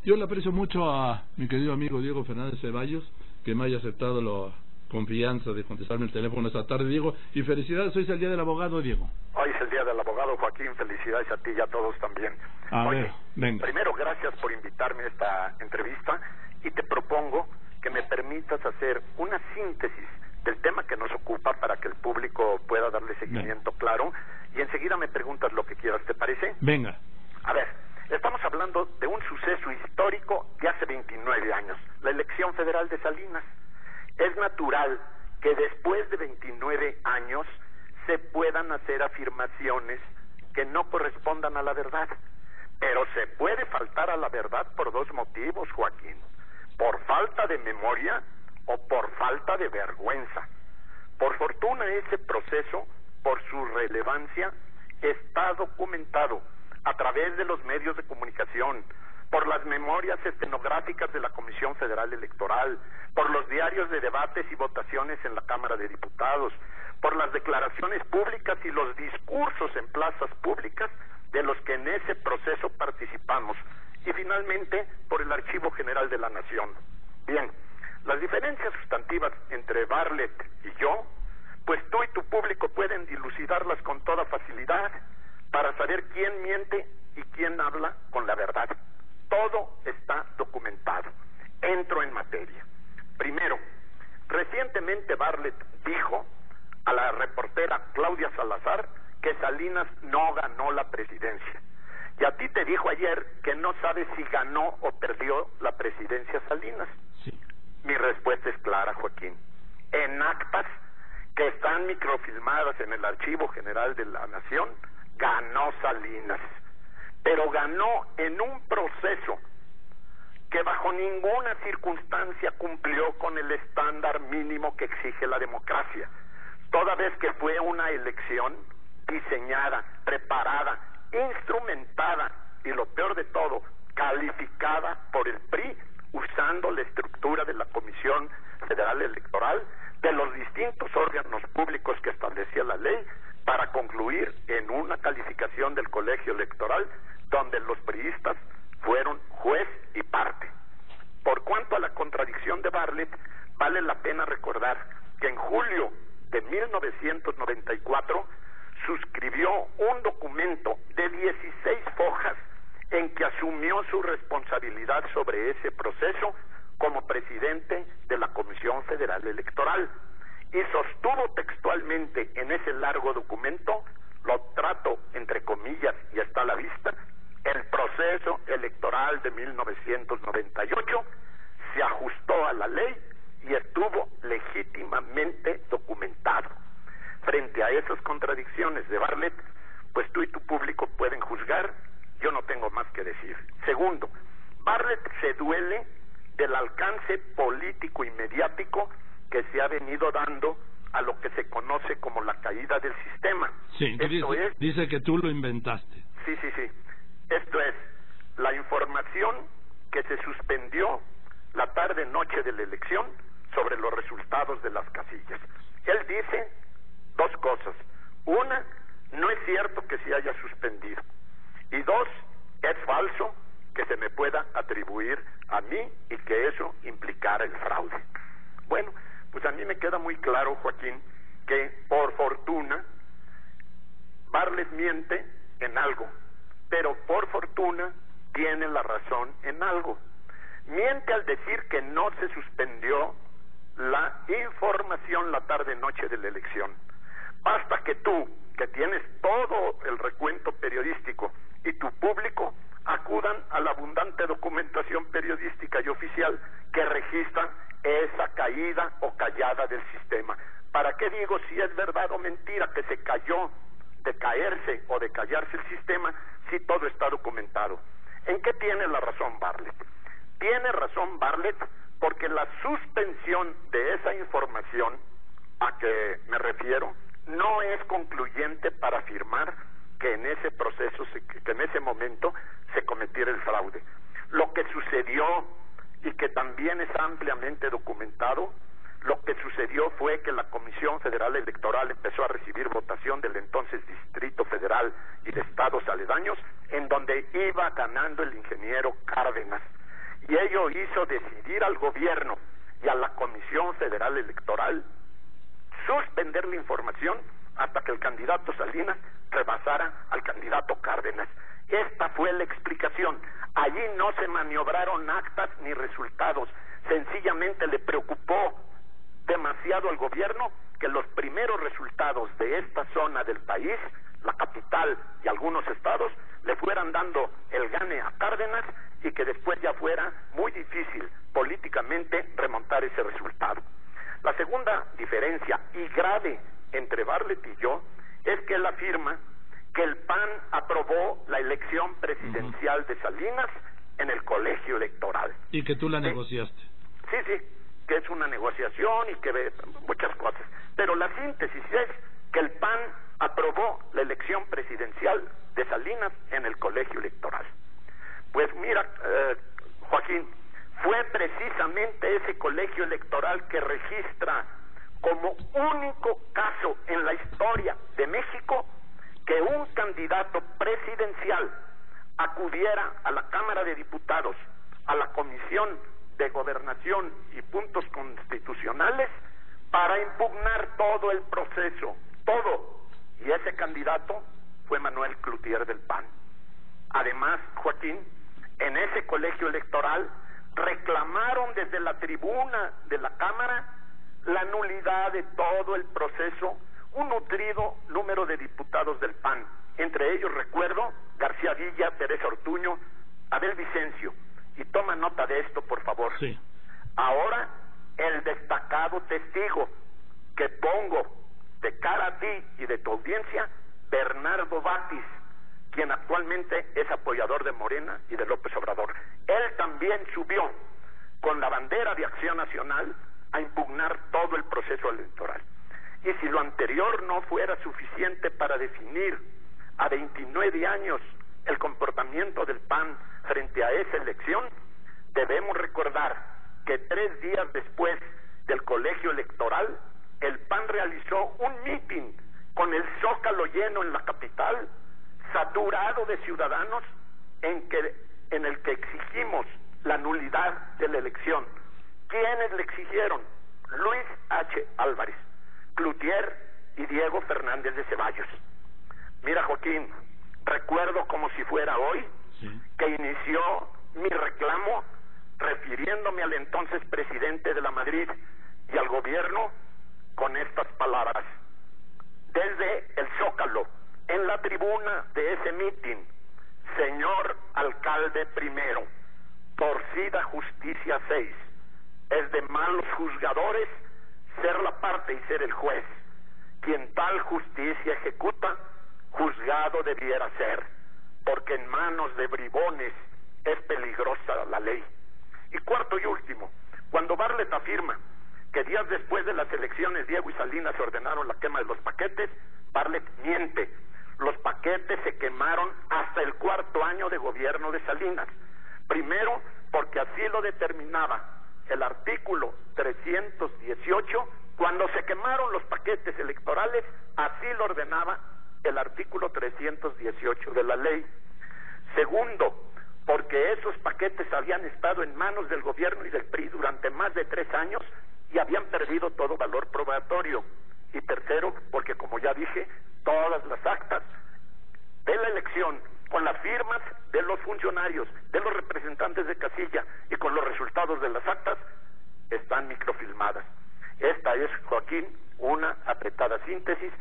Yo le aprecio mucho a mi querido amigo Diego Fernández Ceballos, que me haya aceptado la confianza de contestarme el teléfono esta tarde, Diego, y felicidades, hoy es el Día del Abogado, Diego. Hoy es el Día del Abogado, Joaquín, felicidades a ti y a todos también. Oye, venga. Primero, gracias por invitarme a esta entrevista y te propongo que me permitas hacer una síntesis del tema que nos ocupa para que el público pueda darle seguimiento claro, y enseguida me preguntas lo que quieras, ¿te parece? Venga. A ver, estamos hablando de un suceso histórico de hace 29 años, la elección federal de Salinas. Es natural que después de 29 años se puedan hacer afirmaciones que no correspondan a la verdad, pero se puede faltar a la verdad por dos motivos, Joaquín: por falta de memoria o por falta de vergüenza. Por fortuna, ese proceso, por su relevancia, está documentado a través de los medios de comunicación, por las memorias estenográficas de la Comisión Federal Electoral, por los diarios de debates y votaciones en la Cámara de Diputados, por las declaraciones públicas y los discursos en plazas públicas de los que en ese proceso participamos, y finalmente por el Archivo General de la Nación. Bien, las diferencias sustantivas entre Bartlett y yo, pues tú y tu público pueden dilucidarlas con toda facilidad para saber quién miente y quién habla con la verdad. Todo está documentado. Entro en materia. Primero, recientemente Bartlett dijo a la reportera Claudia Salazar que Salinas no ganó la presidencia. Y a ti te dijo ayer que no sabe si ganó o perdió la presidencia Salinas. Sí. Mi respuesta es clara, Joaquín. En actas que están microfilmadas en el Archivo General de la Nación, ganó Salinas. Pero ganó en un proceso que bajo ninguna circunstancia cumplió con el estándar mínimo que exige la democracia, toda vez que fue una elección diseñada, preparada, instrumentada y, lo peor de todo, calificada por el PRI, usando la estructura de la Comisión Federal Electoral, de los distintos órganos públicos que establecía la ley, para concluir en una calificación del colegio electoral donde los priistas fueron juez y parte. Por cuanto a la contradicción de Bartlett, vale la pena recordar que en julio de 1994 suscribió un documento de 16 hojas en que asumió su responsabilidad sobre ese proceso como presidente de la Comisión Federal Electoral, y sostuvo textualmente en ese largo documento, lo trato entre comillas y está a la vista: el proceso electoral de 1998 se ajustó a la ley y estuvo legítimamente documentado. Frente a esas contradicciones de Bartlett, pues tú y tu público pueden juzgar, yo no tengo más que decir. Segundo, Bartlett se duele del alcance político y mediático que se ha venido dando a lo que se conoce como la caída del sistema. Sí, dice que tú lo inventaste. Sí. Esto es, la información que se suspendió la tarde-noche de la elección sobre los resultados de las casillas. Él dice dos cosas. Una, no es cierto que se haya suspendido. Y dos, es falso que se me pueda atribuir a mí y que eso implicara el fraude. Bueno, pues a mí me queda muy claro, Joaquín, que por fortuna Bartlett miente en algo, pero por fortuna tiene la razón en algo. Miente al decir que no se suspendió la información la tarde-noche de la elección. Basta que tú, que tienes todo el recuento periodístico, y tu público acudan a la abundante documentación periodística y oficial que registra esa caída o callada del sistema. ¿Para qué digo si es verdad o mentira que se cayó, de caerse o de callarse el sistema, si todo está documentado? ¿En qué tiene la razón Bartlett? Tiene razón Bartlett porque la suspensión de esa información a que me refiero no es concluyente para afirmar que en ese proceso, que en ese momento se cometiera el fraude. Lo que sucedió, y que también es ampliamente documentado, lo que sucedió fue que la Comisión Federal Electoral empezó a recibir votación del entonces Distrito Federal y de estados aledaños, en donde iba ganando el ingeniero Cárdenas. Ello hizo decidir al gobierno y a la Comisión Federal Electoral suspender la información hasta que el candidato Salinas rebasara al candidato Cárdenas. Esta fue la explicación. Allí no se maniobraron actas ni resultados. Sencillamente le preocupó demasiado al gobierno que los primeros resultados de esta zona del país, la capital y algunos estados, le fueran dando el gane a Cárdenas y que después ya fuera muy difícil políticamente remontar ese resultado. La segunda diferencia y grave entre Bartlett y yo es que él afirma que el PAN aprobó la elección presidencial de Salinas en el colegio electoral. Y que tú la negociaste. Sí, que es una negociación y que ve muchas cosas. Pero la síntesis es que el PAN aprobó la elección presidencial de Salinas en el colegio electoral. Pues mira, Joaquín, fue precisamente ese colegio electoral que registra como único caso en la historia de México que un candidato presidencial acudiera a la Cámara de Diputados, a la Comisión de Gobernación y Puntos Constitucionales para impugnar todo el proceso, todo. Y ese candidato fue Manuel Cloutier del PAN. Además, Joaquín, en ese colegio electoral reclamaron desde la tribuna de la Cámara la nulidad de todo el proceso un nutrido número de diputados del PAN. Entre ellos recuerdo García Villa, Teresa Ortuño, Abel Vicencio. Y toma nota de esto, por favor. Sí. Ahora, el destacado testigo que pongo de cara a ti y de tu audiencia, Bernardo Batis, quien actualmente es apoyador de Morena y de López Obrador. Él también subió con la bandera de Acción Nacional a impugnar todo el proceso electoral. Y si lo anterior no fuera suficiente para definir a 29 años el comportamiento del PAN frente a esa elección, debemos recordar que 3 días después del colegio electoral, el PAN realizó un mitin con el Zócalo lleno en la capital, saturado de ciudadanos, en el que exigimos la nulidad de la elección. ¿Quiénes le exigieron? Luis H. Álvarez, Cloutier y Diego Fernández de Ceballos. Mira, Joaquín, recuerdo como si fuera hoy que inició mi reclamo refiriéndome al entonces presidente de la Madrid y al gobierno con estas palabras. Desde el Zócalo, en la tribuna de ese mitin, señor alcalde primero, torcida justicia 6, es de malos juzgadores ser la parte y ser el juez. Quien tal justicia ejecuta, juzgado debiera ser, porque en manos de bribones es peligrosa la ley. Y cuarto y último, cuando Bartlett afirma que días después de las elecciones Diego y Salinas ordenaron la quema de los paquetes, Bartlett miente. Los paquetes se quemaron hasta el 4º año de gobierno de Salinas. Primero, porque así lo determinaba el artículo 318, cuando se quemaron los paquetes electorales, así lo ordenaba el artículo 318 de la ley. Segundo, porque esos paquetes habían estado en manos del gobierno y del PRI durante más de 3 años y habían perdido todo valor probatorio. Y tercero, porque como ya dije, todas las actas de la elección, con las firmas de los funcionarios, de los representantes de casilla y con los resultados de las actas, están microfilmadas. Esta es, Joaquín, una apretada síntesis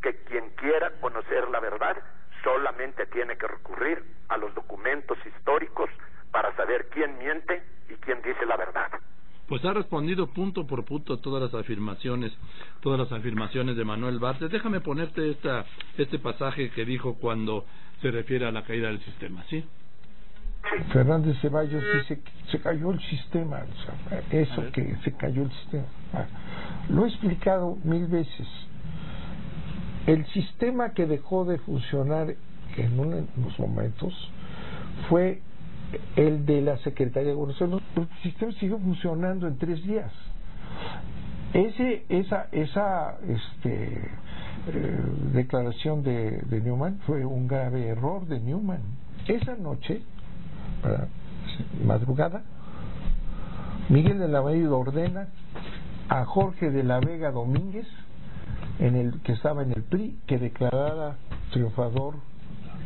que quien quiera conocer la verdad solamente tiene que recurrir a los documentos históricos para saber quién miente y quién dice la verdad. Pues ha respondido punto por punto todas las afirmaciones de Manuel Bartlett. Déjame ponerte este pasaje que dijo cuando se refiere a la caída del sistema, ¿sí? Fernández Ceballos dice que se cayó el sistema, o sea, eso que se cayó el sistema. Lo he explicado 1000 veces. El sistema que dejó de funcionar en unos momentos fue el de la Secretaría de Gobernación. El sistema siguió funcionando en 3 días. Esa declaración de Newman fue un grave error de Newman. Esa noche, madrugada, Miguel de la Madrid ordena a Jorge de la Vega Domínguez, que estaba en el PRI, que declarara triunfador,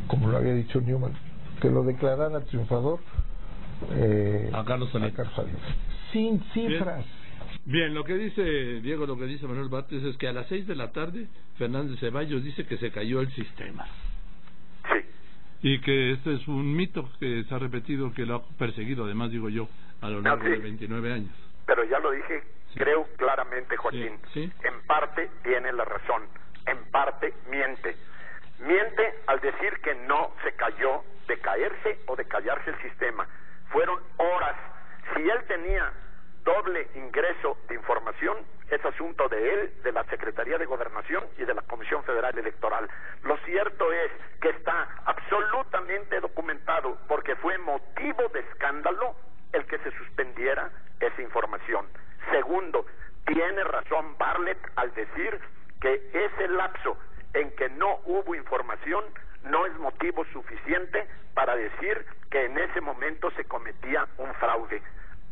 como lo había dicho Newman, que lo declarara triunfador a Carlos Salinas. Sin cifras. Bien, lo que dice Diego, lo que dice Manuel Bartlett es que a las 6 de la tarde Fernández Ceballos dice que se cayó el sistema. Sí. Y que este es un mito que se ha repetido, que lo ha perseguido, además digo yo, a lo largo de 29 años. Pero ya lo dije, creo claramente, Joaquín. Sí. En parte tiene la razón, en parte miente. Miente al decir que no se cayó de caerse o de callarse el sistema. Fueron horas. Si él tenía doble ingreso de información, es asunto de él, de la Secretaría de Gobernación y de la Comisión Federal Electoral. Lo cierto es que está absolutamente documentado, porque fue motivo de escándalo el que se suspendiera esa información. Segundo, tiene razón Bartlett al decir que ese lapso en que no hubo información no es motivo suficiente para decir que en ese momento se cometía un fraude.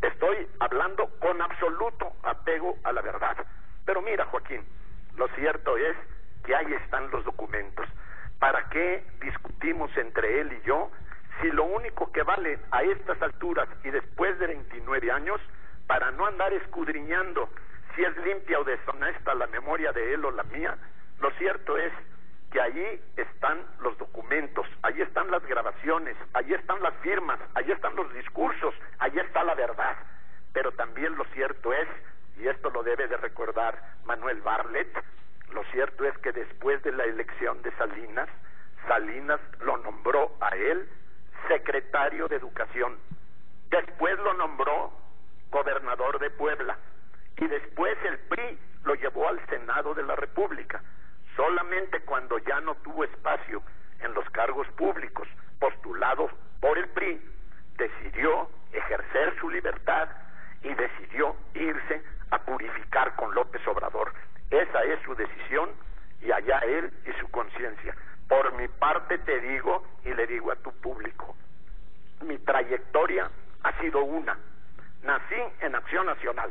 Estoy hablando con absoluto apego a la verdad. Pero mira, Joaquín, lo cierto es que ahí están los documentos. ¿Para qué discutimos entre él y yo si lo único que vale a estas alturas y después de 29 años, para no andar escudriñando si es limpia o deshonesta la memoria de él o la mía, lo cierto es que allí están los documentos, allí están las grabaciones, allí están las firmas, allí están los discursos, allí está la verdad. Pero también lo cierto es, y esto lo debe de recordar Manuel Bartlett, lo cierto es que después de la elección de Salinas, Salinas lo nombró a él secretario de Educación, después lo nombró gobernador de Puebla, y después el PRI lo llevó al Senado de la República. Solamente cuando ya no tuvo espacio en los cargos públicos postulados por el PRI, decidió ejercer su libertad y decidió irse a purificar con López Obrador. Esa es su decisión y allá él y su conciencia. Por mi parte te digo y le digo a tu público, mi trayectoria ha sido una. Nací en Acción Nacional,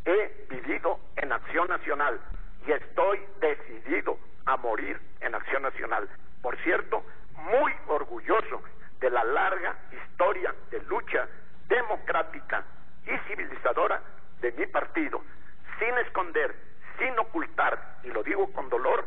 he vivido en Acción Nacional y estoy decidido a morir en Acción Nacional. Por cierto, muy orgulloso de la larga historia de lucha democrática y civilizadora de mi partido, sin esconder, sin ocultar, y lo digo con dolor,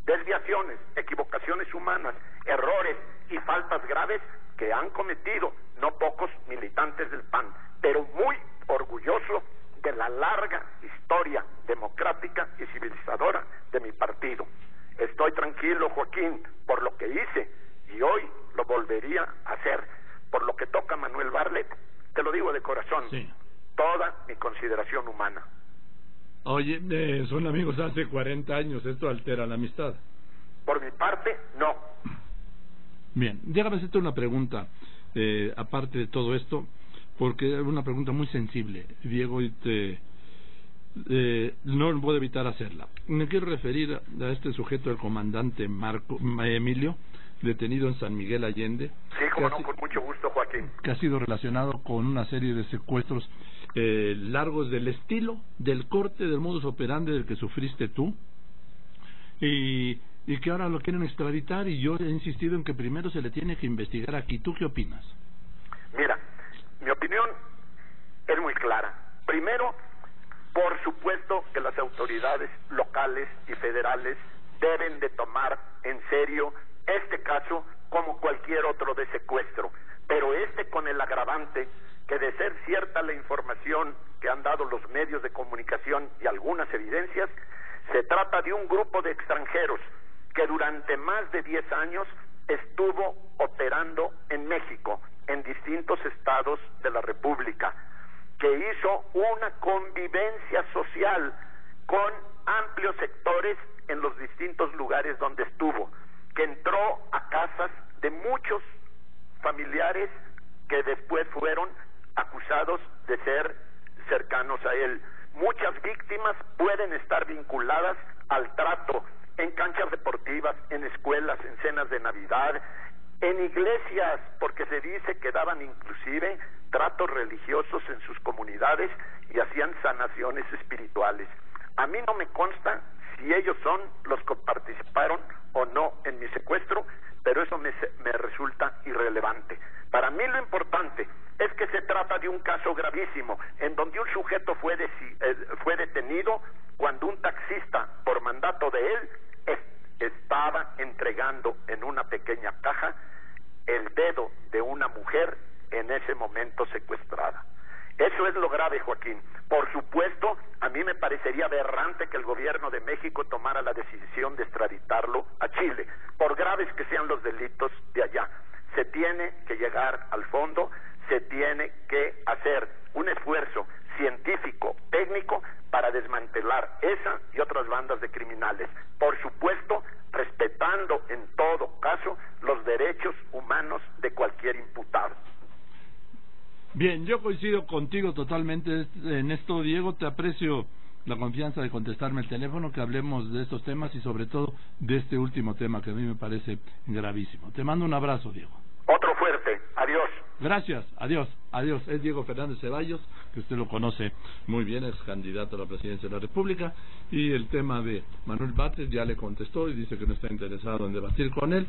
desviaciones, equivocaciones humanas, errores y faltas graves que han cometido no pocos militantes del PAN, pero muy orgulloso de la larga historia democrática y civilizadora de mi partido. Estoy tranquilo, Joaquín, por lo que hice y hoy lo volvería a hacer. Por lo que toca a Manuel Bartlett, te lo digo de corazón, sí, toda mi consideración humana. Oye, son amigos hace 40 años, ¿esto altera la amistad? Por mi parte, no. Bien, déjame hacerte una pregunta, aparte de todo esto, porque es una pregunta muy sensible, Diego, y no puedo evitar hacerla. Me quiero referir a este sujeto, el comandante Emilio, detenido en San Miguel Allende. Sí, como no, con mucho gusto, Joaquín. Que ha sido relacionado con una serie de secuestros largos del estilo, del corte, del modus operandi del que sufriste tú, y que ahora lo quieren extraditar, y yo he insistido en que primero se le tiene que investigar aquí. ¿Tú qué opinas? Mira, mi opinión es muy clara. Primero, por supuesto que las autoridades locales y federales deben de tomar en serio este caso como cualquier otro de secuestro, pero con el agravante que, de ser cierta la información que han dado los medios de comunicación y algunas evidencias, se trata de un grupo de extranjeros que durante más de 10 años estuvo operando en México, en distintos estados de la República, que hizo una convivencia social con amplios sectores en los distintos lugares donde estuvo, que entró a casas de muchos familiares que después fueron acusados de ser cercanos a él. Muchas víctimas pueden estar vinculadas al trato en canchas deportivas, en escuelas, en cenas de Navidad, en iglesias, porque se dice que daban inclusive tratos religiosos en sus comunidades y hacían sanaciones espirituales. A mí no me consta si ellos son los que participaron o no en mi secuestro, pero eso me resulta irrelevante. Para mí lo importante es que se trata de un caso gravísimo, en donde un sujeto fue detenido cuando un taxista, por mandato de él, estaba entregando en una pequeña caja el dedo de una mujer en ese momento secuestrada. Eso es lo grave, Joaquín. Por supuesto, a mí me parecería aberrante que el gobierno de México tomara la decisión de extraditarlo a Chile, por graves que sean los delitos de allá. Se tiene que llegar al fondo, se tiene que hacer un esfuerzo científico, técnico, para desmantelar esa y otras bandas de criminales. Por supuesto, respetando en todo caso los derechos humanos de cualquier imputado. Bien, yo coincido contigo totalmente en esto, Diego. Te aprecio la confianza de contestarme el teléfono, que hablemos de estos temas y sobre todo de este último tema que a mí me parece gravísimo. Te mando un abrazo, Diego. Otro fuerte. Adiós. Gracias. Adiós. Adiós. Es Diego Fernández Ceballos, que usted lo conoce muy bien, es candidato a la presidencia de la República, y el tema de Manuel Batres ya le contestó y dice que no está interesado en debatir con él.